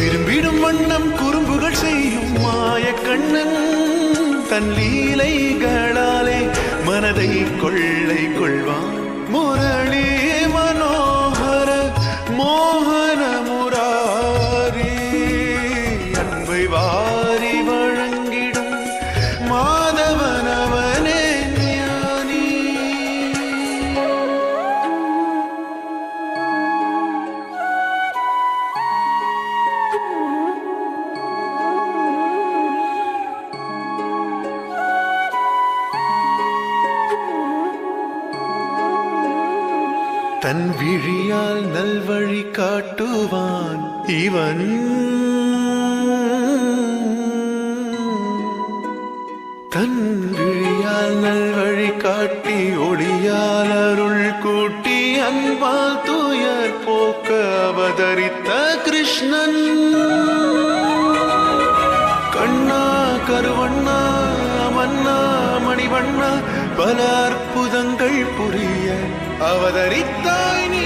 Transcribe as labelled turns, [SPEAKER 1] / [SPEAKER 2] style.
[SPEAKER 1] விரும்பிடும் வண்ணம் குறும்புகள் செய்யும் மாயக்கண்ணன் தன் லீலைகளாலே மனதை கொள்ளை கொள்வான். முரளி மனோகர மோகன முராரி அன்பை வாரி வழங்கிடும் மாதவனவனே ஞானி. தன் விழியால் நல்வழி காட்டுவான் இவன். தன் விழியால் நல்வழி காட்டி ஒளியால் அருள் கூட்டி அன்பால் துயர் போக்க அவதரித்த கிருஷ்ணன். கண்ணா கருவண்ணா மன்னா மணிவண்ணா பல அற்புதங்கள் புரிய அவதரித்தாய் நீ.